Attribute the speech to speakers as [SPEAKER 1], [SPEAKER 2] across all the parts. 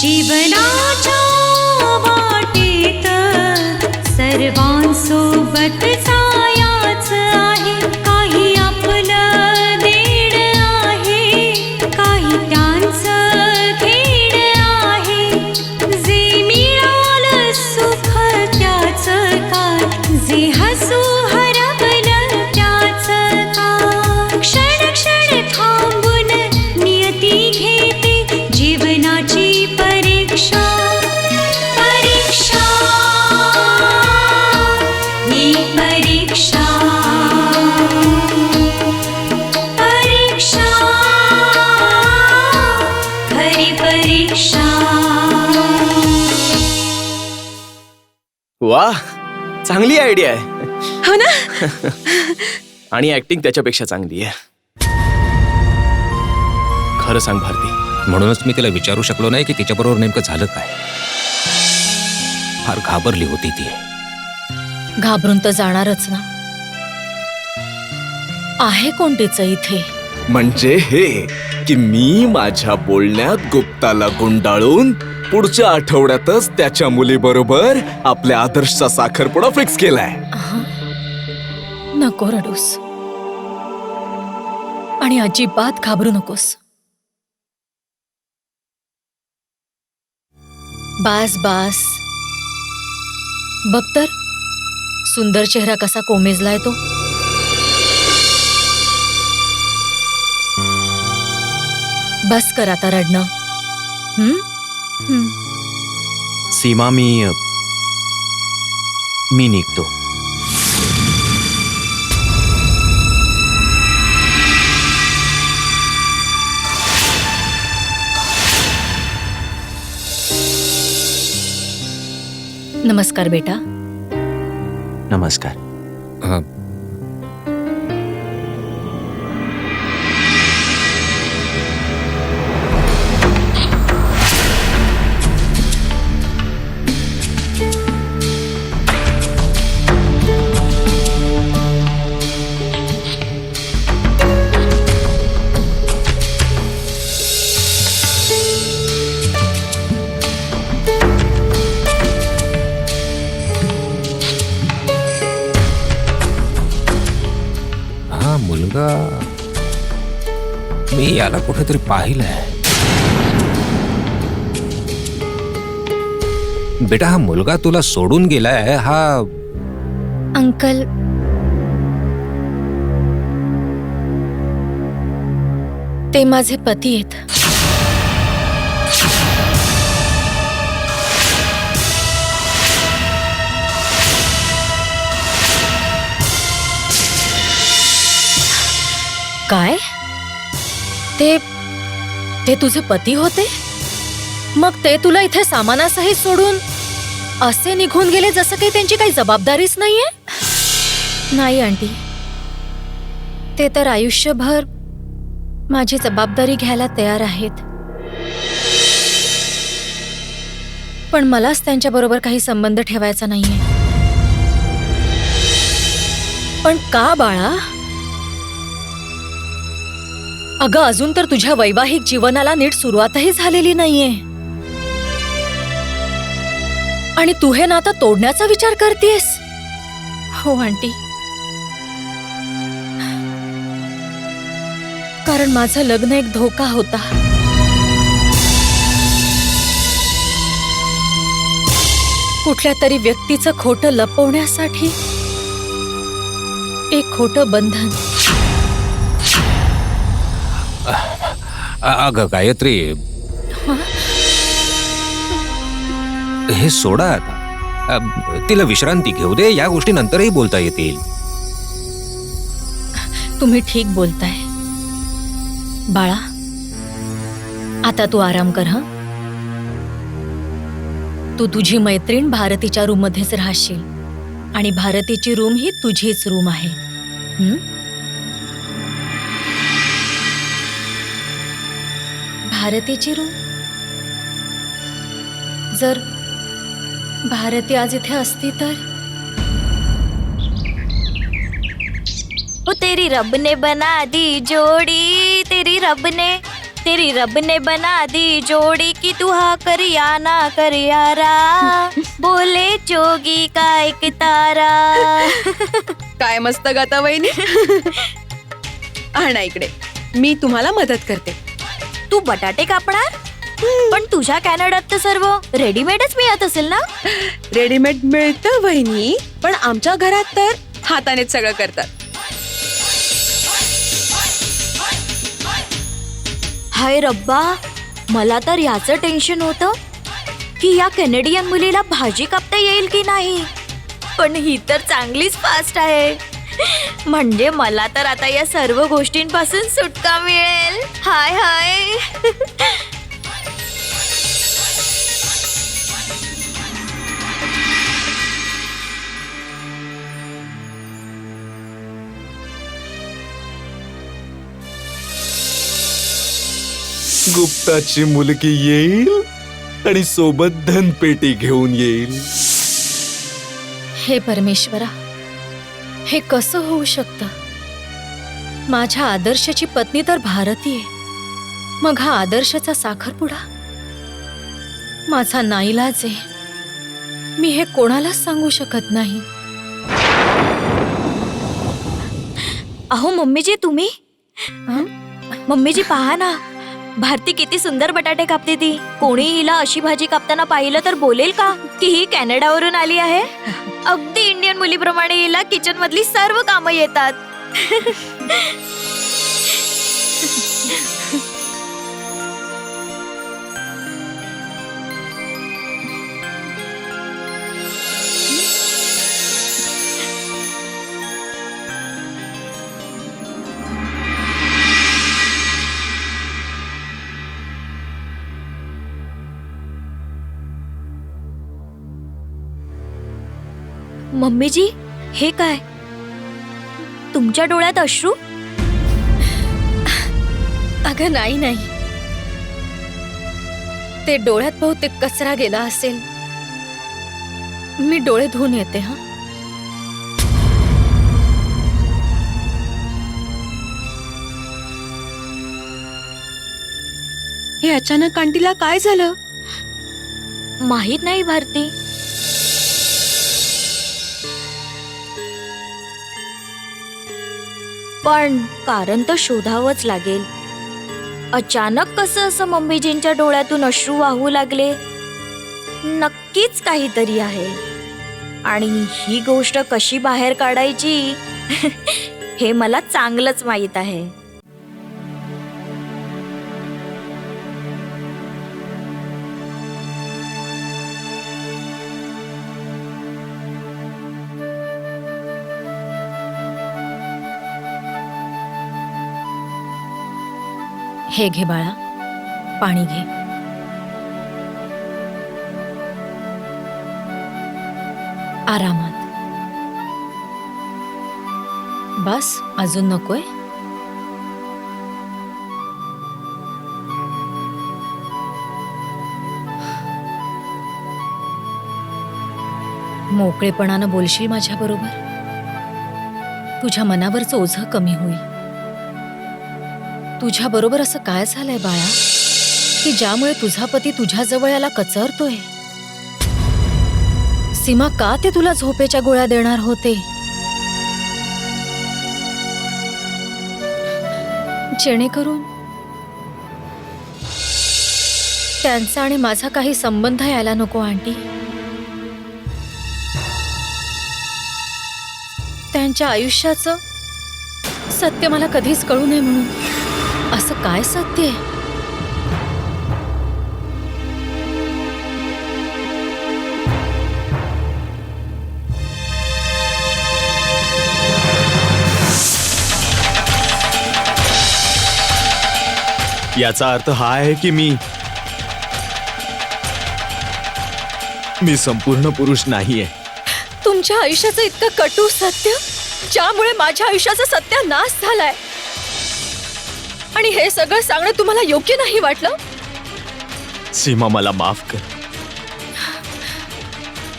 [SPEAKER 1] जीवनाच्या वाटेत सर्वांसोबत जायचं आहे. काही आपलं देण आहे, काही त्यांचं घेण आहे. जे मिळालं सुख त्याचं काय, जे हसू हरवलं त्याचं काय. क्षण क्षण थांबून नियती घेते जीवनाची परीक्षा. परीक्षा ही परीक्षा. परीक्षा खरी परीक्षा.
[SPEAKER 2] वा, चांगली आयडिया आहे.
[SPEAKER 3] हो ना.
[SPEAKER 2] आणि ऍक्टिंग त्याच्यापेक्षा चांगली आहे. खरं सांग भारती,
[SPEAKER 4] म्हणूनच मी तिला विचारू शकलो नाही की तिच्याबरोबर नेमकं झालं काय. फार घाबरली होती ती.
[SPEAKER 3] घाबरून तर जाणारच ना. आहे कोण तिचं इथे?
[SPEAKER 2] म्हणजे हे की मी माझ्या बोलण्यात गुप्ताला गुंडाळून पुढच्या आठवड्यातच त्याच्या मुलीबरोबर आपल्या आदर्शचा साखरपुडा फिक्स केलाय.
[SPEAKER 3] नको रडूस आणि अजिबात घाबरू नकोस. बास बास, बघ तर सुंदर चेहरा कसा कोमेजलाय तो. बस कर आता रडणं.
[SPEAKER 5] सीमा, मी निघतो.
[SPEAKER 3] नमस्कार बेटा.
[SPEAKER 5] नमस्कार.
[SPEAKER 4] मुलगा, मी याला कुठेतरी पाहिलंय. बेटा, हा मुलगा तुला सोडून गेलाय. हा
[SPEAKER 3] अंकल, ते माझे पती आहेत. काय? ते तुझे पती होते? मग ते तुला इथे सामानासहित सोडून असे निघून गेले जसं काही त्यांची काही जबाबदारीच नाहीये? नाही आंटी, ते तर आयुष्यभर माझी जबाबदारी घ्यायला तयार आहेत. पण मलाच त्यांच्याबरोबर काही संबंध ठेवायचा नाहीये. पण का बाळा? अगं, अजून तर तुझ्या वैवाहिक जीवनाला नीट सुरुवातही झालेली नाहीये आणि तू हे नातं तोडण्याचा विचार करतेस? हो आंटी, कारण माझं लग्न एक धोका होता. कुठल्या तरी व्यक्तीचं खोटं लपवण्यासाठी एक खोटं बंधन.
[SPEAKER 4] अगं गायत्री, हे सोडा आता. तिला विश्रांती घेऊ दे. या गोष्टी नंतरही बोलता येतील.
[SPEAKER 3] तुम्ही ठीक बोलताय बाळा. आता तू आराम कर. हं, तू तुझी मैत्रीण भारतीच्या रूम मध्येच राहशील आणि भारतीची रूम ही तुझीच रूम आहे. भारतीची रूम जर भारती आज इथे असती तर.
[SPEAKER 6] ओ तेरी रब ने बना दी जोड़ी, तेरी रब ने बना दी जोड़ी की तू हा कर या ना कर यारा, बोले जोगी का एक तारा.
[SPEAKER 7] काय मस्त गाता वहिनी. आणा इकडे, मी तुम्हाला मदत करते.
[SPEAKER 6] तू बटाटे कापणार? पण तुझ्या कॅनडात तर सर्व रेडीमेडच मिळत असेल ना?
[SPEAKER 7] रेडीमेड मिळतं वहिनी, पण आमच्या घरात तर हातानेच सगळं करतात.
[SPEAKER 6] हाय रब्बा, मला तर याचं टेन्शन होतं की या कॅनेडियन मुलीला भाजी कापता येईल की नाही, पण ही तर चांगलीच फास्ट आहे. म्हणजे मला तर आता या सर्व गोष्टींपासून सुटका मिळेल. हाय हाय.
[SPEAKER 2] गुप्ताची मुलगी येईल आणि सोबत धनपेटी घेऊन येईल.
[SPEAKER 3] हे परमेश्वरा, हे कसं होऊ शकतं? माझ्या आदर्शची पत्नी तर भारती आहे, मग हा आदर्शचा साखरपुडा? माझा नाईलाज आहे. मी हे कोणालाच सांगू शकत नाही.
[SPEAKER 6] अहो मम्मीजी, तुम्ही मम्मीजी पहा ना, भारती किती सुंदर बटाटे कापते ती. कोणी हिला अशी भाजी कापताना पाहिलं तर बोलेल का की ही कॅनडावरून आली आहे? अगदी इंडियन मुलीप्रमाणे हिला किचन मधली सर्व कामं येतात. मम्मीजी, हे काय? तुमच्या डोळ्यात अश्रू?
[SPEAKER 3] अगं नाही, ते डोळ्यात बहुतेक कचरा गेला असेल. मी डोळे धुवून येते. हा,
[SPEAKER 7] हे अचानक आंटीला काय झालं?
[SPEAKER 6] माहित नाही भारती. पण कारण तर शोधावंच लागेल. अचानक कसं असं मम्मीजींच्या डोळ्यातून अश्रू वाहू लागले? नक्कीच काहीतरी आहे. आणि ही गोष्ट कशी बाहेर काढायची हे मला चांगलंच माहीत आहे.
[SPEAKER 3] हे घे बाळा, पाणी घे. आरामात. बस, अजून नकोय? मोकळेपणानं बोलशील माझ्या बरोबर? तुझ्या मनावरचं ओझं कमी होईल. तुझ्या बरोबर असं काय झालंय बाळा की ज्यामुळे तुझा पती तुझ्या जवळ याला कचरतोय? सीमा का ते तुला झोपेच्या गोळ्या देणार होते, जेणेकरून त्यांचा आणि माझा काही संबंध यायला नको. आंटी, त्यांच्या आयुष्याचं सत्य मला कधीच कळू नये म्हणून. असं काय सत्य आहे?
[SPEAKER 5] याचा अर्थ हा आहे की मी संपूर्ण पुरुष नाहीये.
[SPEAKER 3] तुमच्या आयुष्याचं इतकं कटू सत्य, ज्यामुळे माझ्या आयुष्याचा सत्यानाश झालाय, आणि हे सगळं सांगणं तुम्हाला योग्य नाही वाटलं?
[SPEAKER 5] सीमा, मला माफ कर.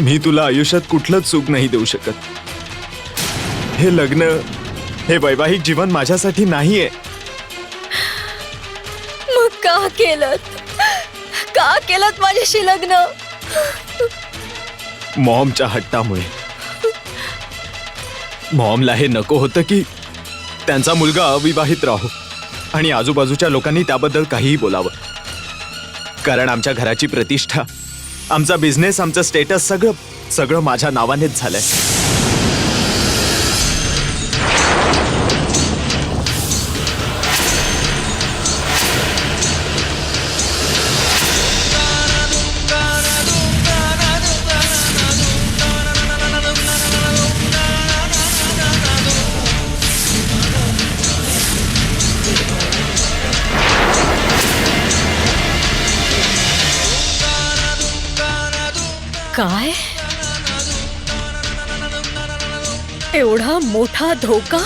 [SPEAKER 5] मी तुला आयुष्यात कुठलंच सुख नाही देऊ शकत. हे लग्न, हे वैवाहिक जीवन माझ्यासाठी नाहीये.
[SPEAKER 3] मग का केलं माझ्याशी लग्न?
[SPEAKER 5] मॉमच्या हट्टामुळे. मॉमला हे नको होतं की त्यांचा मुलगा अविवाहित राहो आणि आजूबाजूच्या लोकांनी त्याबद्दल काहीही बोलावं. कारण आमच्या घराची प्रतिष्ठा, आमचा बिझनेस, आमचं स्टेटस सगळं माझ्या नावानेच झालंय.
[SPEAKER 3] काय? एवढा मोठा धोका?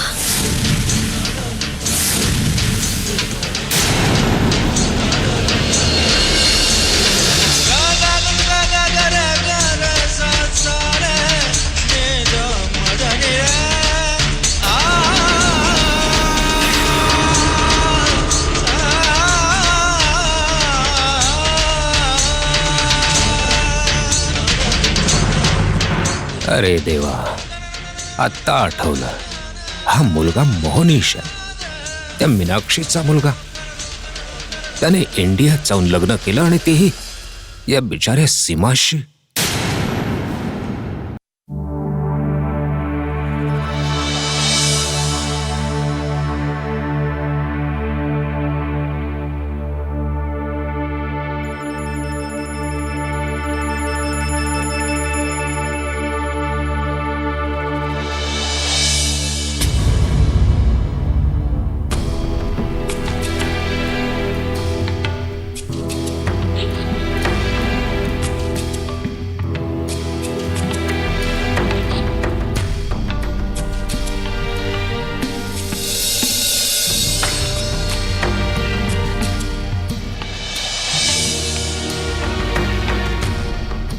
[SPEAKER 4] अरे देवा, आत्ता आठवलं. हा मुलगा मोहनीश आहे, त्या मीनाक्षीचा मुलगा. त्याने इंडियात जाऊन लग्न केलं आणि तेही या बिचाऱ्या सीमाशी.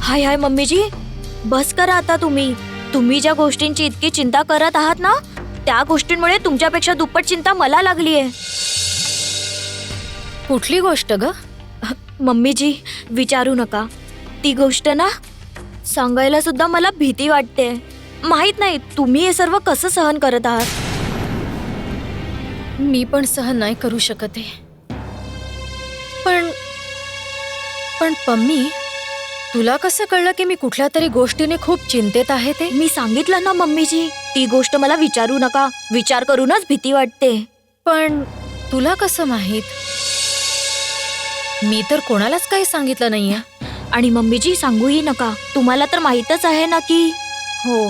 [SPEAKER 6] हाय हाय मम्मीजी, बस करा आता. तुम्ही ज्या गोष्टींची इतकी चिंता करत आहात ना, त्या गोष्टींमुळे तुमच्यापेक्षा दुप्पट चिंता मला लागलीये.
[SPEAKER 3] कुठली गोष्ट ग?
[SPEAKER 6] मम्मीजी, विचारू नका. ती गोष्ट ना, सांगायला सुद्धा मला भीती वाटते. माहित नाही तुम्ही हे सर्व कसं सहन करत आहात.
[SPEAKER 3] मी पण सहन नाही करू शकते. पण पम्मी, तुला कसं कळलं की मी कुठल्या तरी गोष्टीने खूप चिंतेत आहे ते?
[SPEAKER 6] मी सांगितलं ना मम्मीजी, ती गोष्ट मला विचारू नका. विचार करूनच भीती वाटते.
[SPEAKER 3] पण तुला कसं माहित? मी तर कोणालाच काही सांगितलं नाहीये.
[SPEAKER 6] आणि मम्मीजी, सांगूही नका. तुम्हाला तर माहीतच आहे ना की.
[SPEAKER 3] हो,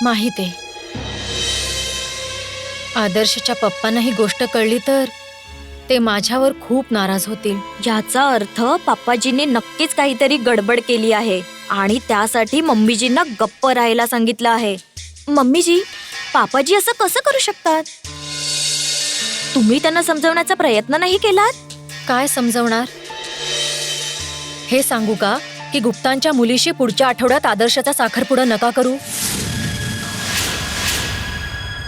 [SPEAKER 3] माहित आहे. आदर्शच्या पप्पांना ही गोष्ट कळली तर ते माझ्यावर खूप नाराज होतील.
[SPEAKER 6] याचा अर्थ पापाजींनी नक्कीच काहीतरी गडबड केली आहे आणि त्यासाठी मम्मीजींना गप्प राहायला सांगितलं आहे. मम्मीजी, पापाजी असं कसं करू शकतात? तुम्ही त्यांना समजवण्याचा प्रयत्न नाही केलात?
[SPEAKER 3] काय समजवणार? हे सांगू का की गुप्तांच्या मुलीशी पुढच्या आठवड्यात आदर्शचा साखरपुडा नका करू.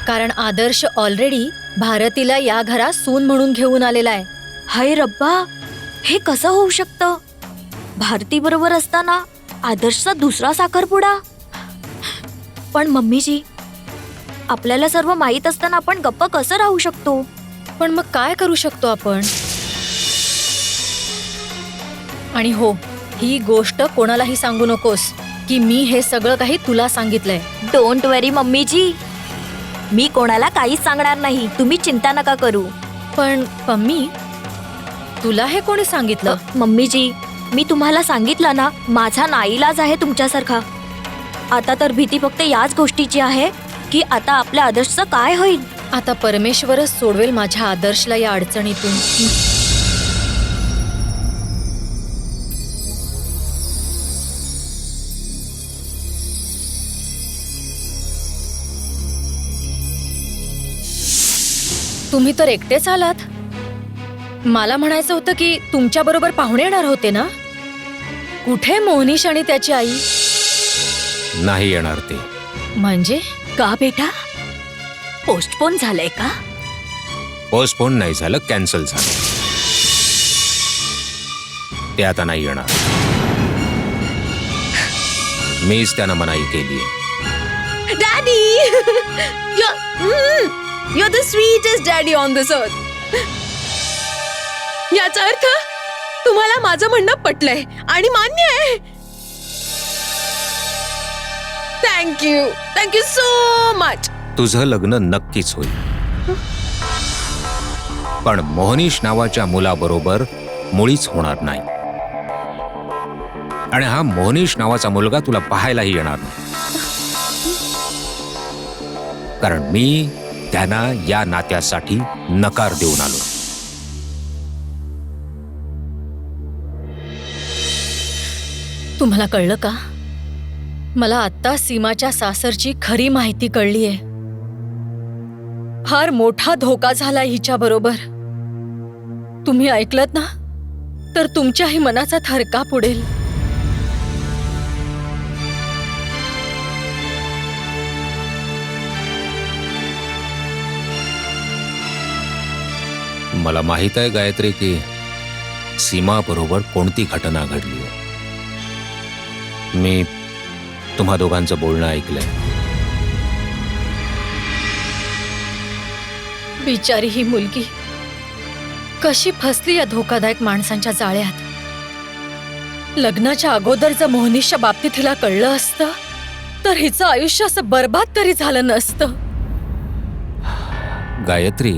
[SPEAKER 3] कारण आदर्श ऑलरेडी भारतीला या घरात सून म्हणून घेऊन आलेला आहे.
[SPEAKER 6] हाय रब्बा, हे कसं होऊ शकतं? भारती बरोबर असताना आदर्शचा दुसरा साखरपुडा? पण मम्मीजी, आपल्याला सर्व माहीत असताना आपण गप्प कसं राहू शकतो?
[SPEAKER 3] पण मग काय करू शकतो आपण? आणि हो, ही गोष्ट कोणालाही सांगू नकोस की मी हे सगळं काही तुला सांगितलंय.
[SPEAKER 6] डोंट वरी मम्मीजी, मी कोणाला काहीच सांगणार नाही. तुम्ही चिंता नका करू.
[SPEAKER 3] पण पम्मी, तुला हे कोणी सांगितलं?
[SPEAKER 6] मम्मीजी, मी तुम्हाला सांगितलं ना, माझा नाईलाज आहे तुमच्यासारखा. आता तर भीती फक्त याच गोष्टीची आहे की आता आपल्या आदर्शचं काय होईल.
[SPEAKER 3] आता परमेश्वरच सोडवेल माझ्या आदर्शला या अडचणीतून. तुम्ही तर एकटेच आलात. मला म्हणायचं होतं की तुमच्या बरोबर पाहुणे येणार होते ना. कुठे मोहनीश आणि त्याची आई?
[SPEAKER 4] नाही येणार ते.
[SPEAKER 3] म्हणजे
[SPEAKER 6] का बेटा? पोस्टपोन झालंय का?
[SPEAKER 4] पोस्टपोन नाही झालं, कॅन्सल झालं. ते आता नाही येणार. मीच त्यांना मनाई केलीये.
[SPEAKER 7] Daddy, you're the sweetest daddy on this earth. याचा अर्थ तुम्हाला माझं म्हणणं पटलंय आणि मान्य आहे. Thank you so much.
[SPEAKER 4] तुझं लग्न नक्कीच होईल, पण मोहनीश नावाच्या मुलाबरोबर मुळीच होणार नाही. आणि हा मोहनीश नावाचा मुलगा तुला पाहायलाही येणार नाही, कारण मी त्यांना या नात्यासाठी नकार देऊन आलो.
[SPEAKER 3] तुम्हाला कळलं का? मला आत्ता सीमाच्या सासरची खरी माहिती कळलीये. फार मोठा धोका झाला हिच्या बरोबर. तुम्ही ऐकलत ना, तर तुमच्याही मनाचा थरकाप उडेल.
[SPEAKER 4] मला माहित आहे गायत्री की सीमा बरोबर कोणती घटना घडली आहे. मी तुम्हा दोघांचं बोलणं ऐकलंय.
[SPEAKER 3] बिचारी ही मुलगी कशी फसली या धोकादायक माणसांच्या जाळ्यात. लग्नाच्या अगोदर जर मोहनीशच्या बाबतीत हिला कळलं असतं तर हिचं आयुष्य असं बर्बाद तरी झालं नसतं.
[SPEAKER 4] गायत्री,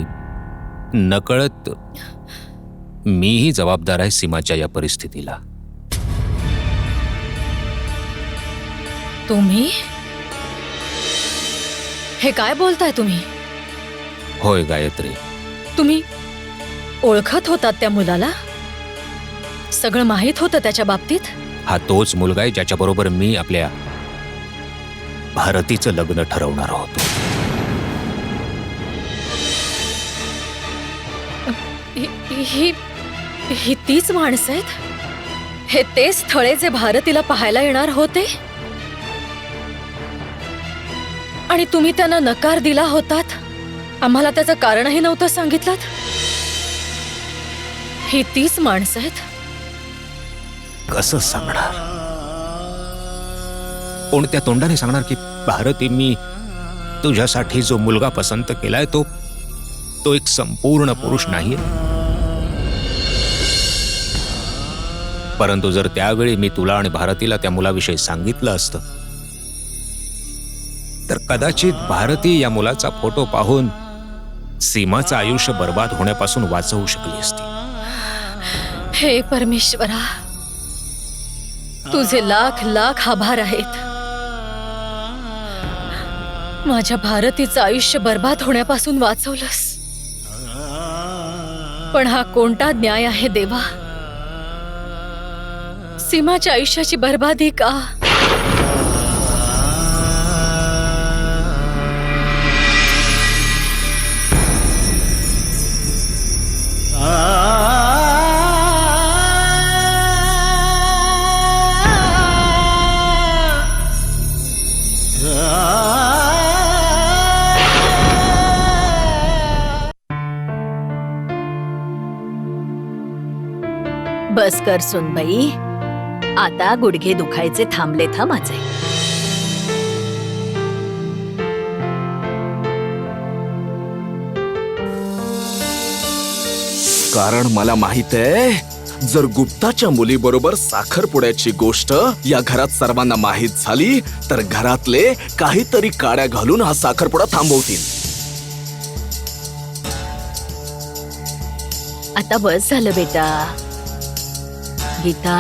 [SPEAKER 4] नकळत मीही जबाबदार आहे सीमाच्या या परिस्थितीला.
[SPEAKER 3] तुम्ही हे काय बोलताय तुम्ही?
[SPEAKER 4] होय गायत्री.
[SPEAKER 3] तुम्ही ओळखत होतात त्या मुलाला? सगळं माहित होतं त्याच्या बाबतीत?
[SPEAKER 4] हा तोच मुलगा आहे ज्याच्याबरोबर मी आपल्या भारतीचं लग्न ठरवणार होतो.
[SPEAKER 3] ही तीच माणसं आहेत? हे तेच स्थळे जे भारतीला पाहायला येणार होते? आणि तुम्ही त्यांना नकार दिला होतात? आम्हाला त्याचं कारणही नव्हतं सांगितलं? ही तीच माणसं आहेत?
[SPEAKER 4] कसं सांगणार? कोणत्या तोंडाने सांगणार की भारती, मी तुझ्यासाठी जो मुलगा पसंत केलाय तो एक संपूर्ण पुरुष नाहीये? परंतु जर त्यावेळी मी तुला आणि भारतीला त्या मुलाविषयी सांगितलं असतं तर कदाचित भारती या मुलाचा फोटो पाहून सीमाचं आयुष्य बर्बाद होण्यापासून वाचवू शकली असती.
[SPEAKER 3] हे परमेश्वरा, तुझे लाख लाख आभार आहेत. माझ्या भारतीचं आयुष्य बर्बाद होण्यापासून वाचवलंस. पण हा कोणता न्याय आहे देवा? सीमाच्या आयुष्याची बर्बादी का?
[SPEAKER 8] बस कर सुनबाई, आता गुडघे दुखायचे थांबलेत हा माझे.
[SPEAKER 2] कारण मला माहित आहे, जर गुप्ताच्या मुलीबरोबर साखरपुड्याची गोष्ट या घरात सर्वांना माहीत झाली तर घरातले काहीतरी काड्या घालून हा साखरपुडा थांबवतील.
[SPEAKER 8] आता बस झालं बेटा. गीता,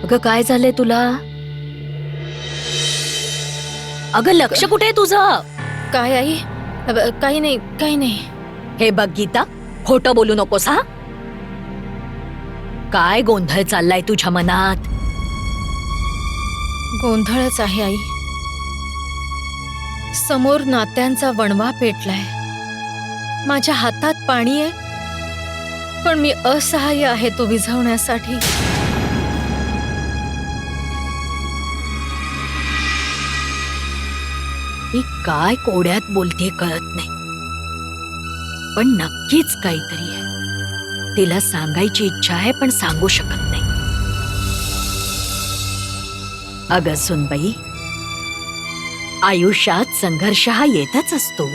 [SPEAKER 8] अगं काय झालंय तुला? अगं लक्ष कुठे आहे तुझं?
[SPEAKER 3] काय आई? काही नाही, काही नाही.
[SPEAKER 8] हे बघ गीता, खोटं बोलू नकोस हा. काय गोंधळ चाललाय तुझ्या मनात?
[SPEAKER 3] गोंधळच आहे आई. समोर नात्यांचा वणवा पेटलाय. माझ्या हातात पाणी आहे, पण मी असहाय्य आहे तो विझवण्यासाठी.
[SPEAKER 8] ती काय कोड्यात बोलते कळत नाही, पण नक्कीच काहीतरी आहे. तिला सांगायची इच्छा आहे पण सांगू शकत नाही. अगं सुनबाई, आयुष्यात संघर्ष हा येतच असतो.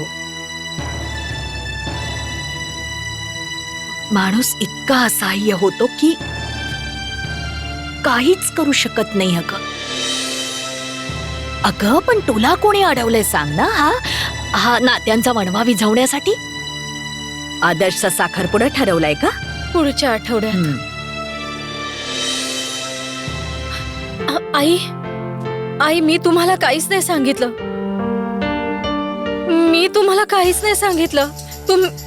[SPEAKER 8] माणूस इतका असहाय्य होतो की काहीच करू शकत नाही. अगं पण तुला कोणी अडवलंय सांग ना. हा नात्यांचा वणवा विझवण्यासाठी आदर्शचा साखरपुडा ठरवलाय का?
[SPEAKER 3] पुढच्या आठवड्यात. आई मी तुम्हाला काहीच नाही सांगितलं.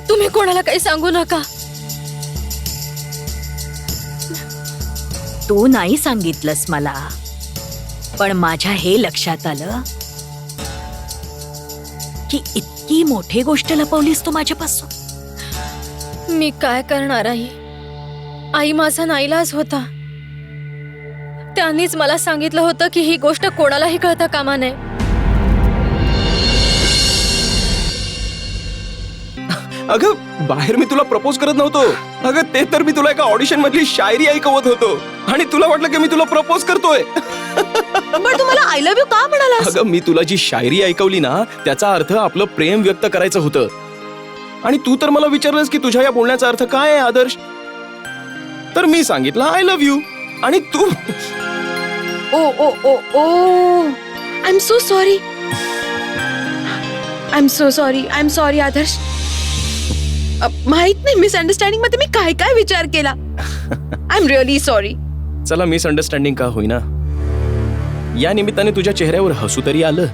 [SPEAKER 3] तुम्ही कोणाला काही सांगू नका.
[SPEAKER 8] तू नाही सांगितलंस मला, पण माझ्या हे लक्षात आलं की इतकी मोठी गोष्ट लपवलीस तू माझ्यापासून.
[SPEAKER 3] मी काय करणार आई माझा नाईलाज होता. त्यांनीच मला सांगितलं होतं की ही गोष्ट कोणालाही कळता कामा नये.
[SPEAKER 2] अगं बाहेर मी तुला प्रपोज करत नव्हतो. अगं ते तर मी तुला एका ऑडिशन मधली शायरी ऐकवत होतो आणि तुला वाटलं की मी तुला प्रपोज करतोय.
[SPEAKER 7] पण तुम्हाला आय लव्ह यू का म्हणालास?
[SPEAKER 2] अगं मी तुला जी शायरी ऐकवली ना त्याचा अर्थ आपलं प्रेम व्यक्त करायचं होतं. आणि तू तर मला विचारलंस की तुझ्या या बोलण्याचा अर्थ काय आहे आदर्श. तर मी सांगितलं आय लव्ह यू. आणि तू
[SPEAKER 7] ओ ओ ओ ओ I am so sorry. I am sorry Adarsh. माहित नाही मिसअंडरस्टँडिंग मध्ये मी काय काय विचार केला. I am really sorry.
[SPEAKER 2] चला मिसअंडरस्टँडिंग का होईना, या निमित्ताने तुझ्या चेहऱ्यावर हसू तरी आलं.